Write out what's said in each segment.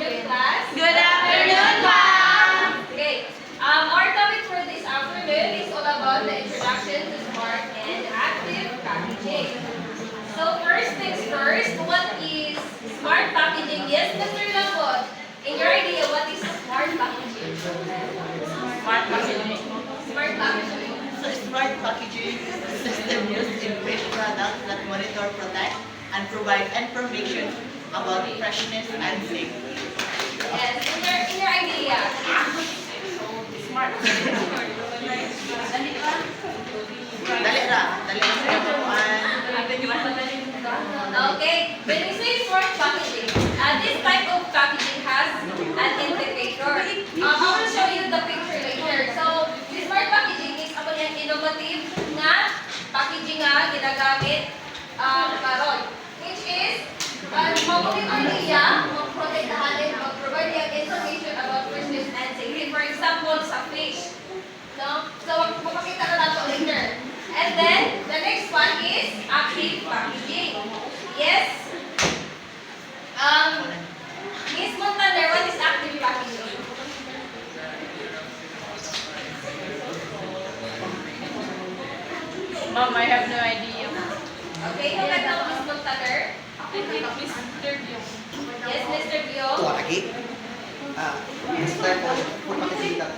afternoon, class. Good afternoon, ma'am. Okay. Our topic for this afternoon is all about the introduction to smart and active packaging. So first things first, what is smart packaging? Yes, Mr. Lambot. In your idea, what is smart packaging? Smart packaging. Smart packaging. So smart packaging is the system used in fish products that monitor, protect, and provide information about freshness and safety. Yes, in your idea. Smart. Dali ra sa kabuuan. Okay, when we say smart packaging, this type of packaging has an indicator. I will show you the picture later. So, this smart packaging is ako yung innovative na packaging nga ginagamit karon, which is mag-monitor niya, mag-protektahan and mag-provide niya information about freshness and safety. For example, sa fish. No? So, mapakita na nato later. And then, the next one is active packaging. Yes? Miss Montaner, what is active packaging? Ma'am, I have no idea. Okay, who can know Miss Montaner? I think Mr. Byung. Yes, Mr. Bio? Ito lagi. This type of food packaging that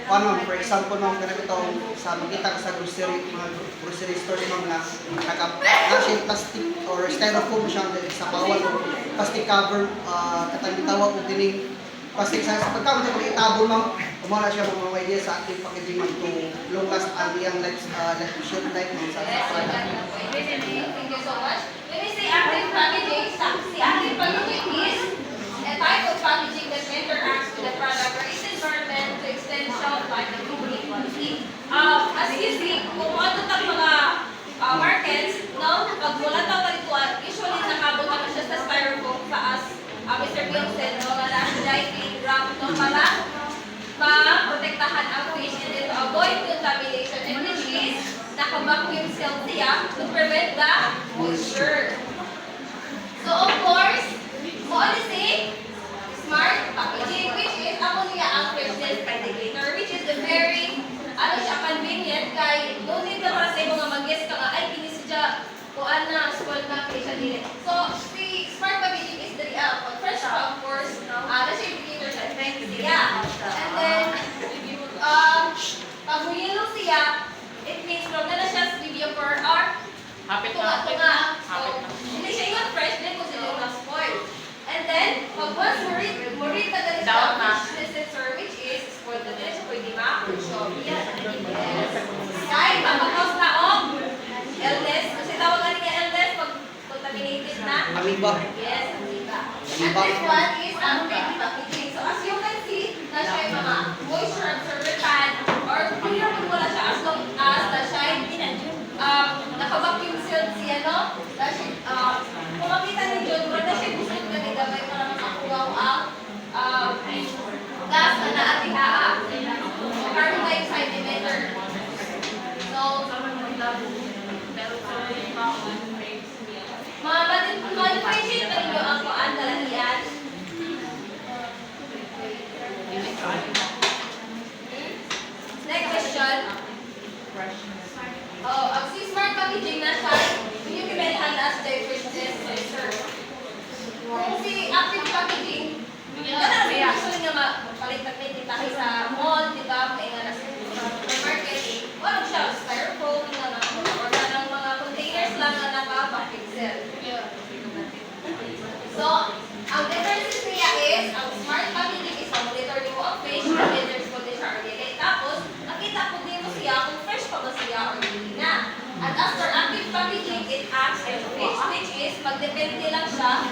paano, for example, ma'am, ganito itong sa makita ka sa grocery, mga grocery stores, ma'am, na naka-plastic plastic or styrofoam siya sa bawal o plastic cover, katang tawag o dining plastic sa pagkaon siya itabon, ma'am, kumala siya mga idea sa active packaging, ma'am, to long last and yung life shelf life, ma'am, sa product. Thank you so much. When we say active packaging, si active packaging is a type of packaging that interacts with the product or its environment to extend shelf life and complete quality. As you see, kung ano tayong mga markets, no, pag wala tayo kalituan, usually nakabot na siya sa styrofoam taas. Mr. Bill said, no, na lighting, wrap, no, para ma-protektahan ang fish and then to avoid contamination, and which is naka-vacuum seal siya to prevent the moisture. So of course, mo ano si smart packaging, which is ako niya ang freshness indicator, which is a very siya convenient kay no need ka para sa mga mag-guess ka nga ay kini siya kuan na spoil na kay siya dili. So si smart packaging is the pag fresh pa, of course, siya indicator sa effect siya. And then pag yellow siya, it means from na siya video per hour. Hapit na. Tunga. So, Hapit na. hindi siya yung fresh din kung sila yung na-spoil. And then, pag once mo-read na ganito Down na. fish sensor, which is spoiled na din siya, pwede ma-show. Yes. Kahit pag-cause na o, illness, kasi tawagan niya illness pag contaminated na. Amoeba. Yes, amoeba. And this one is active packaging. So, as you can see, na siya yung mga moisture absorbent or clear kung wala siya as long as na siya naka-vacuum sealed siya, no? Dahil, kung makita ninyo, mura na siya busog na nigabay para makakuha ang gas na naatihaa o carbon dioxide emitter. So, ma-differentiate na ninyo ang kuan kalahian. Next question. Ang si smart packaging na siya, yung kimenhan as the freshness sensor. Kung si active packaging, gano'n rin actually nga mapalit-palit tayo sa mall, di ba? Kaya nga nasa market, wala siya, styrofoam, or ng mga containers lang na naka-package cell. So, ang differences niya is, ang smart packaging is monitor mo ang fish, and there's condition or delay. Tapos, nakita ko din mo siya kung fresh pa ba siya or hindi na. And as for active packaging, it acts as fish, which is magdepende lang siya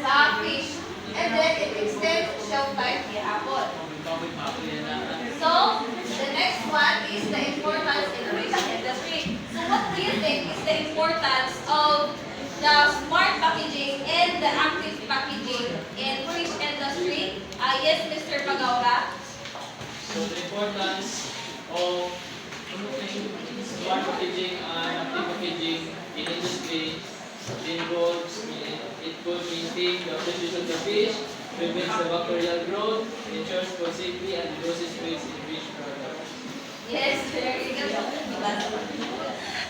sa fish. And then, it extends shelf life gihapon. So, the next one is the importance in the fish industry. So, what do you think is the importance of the smart packaging and the active packaging in fish industry? Yes, Mr. Pagaura. So the importance of smart packaging and active packaging in industry involves it could mean fish, prevents the bacterial growth, ensures food safety, and reduces waste in fish products. Yes, very good.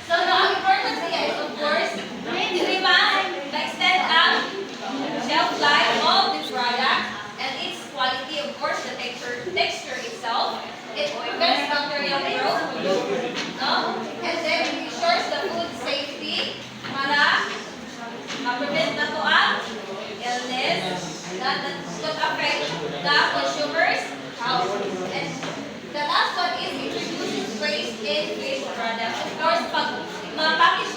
So, no, ang importance niya is, of course, extend ang shelf life of this product and its quality, of course, the texture itself. It prevents bacterial growth, no? And then it ensures the food safety para ma-prevent na to ang illness that could affect the consumer's health. And the last one is it reduces waste in fish products. Of course, pag mga package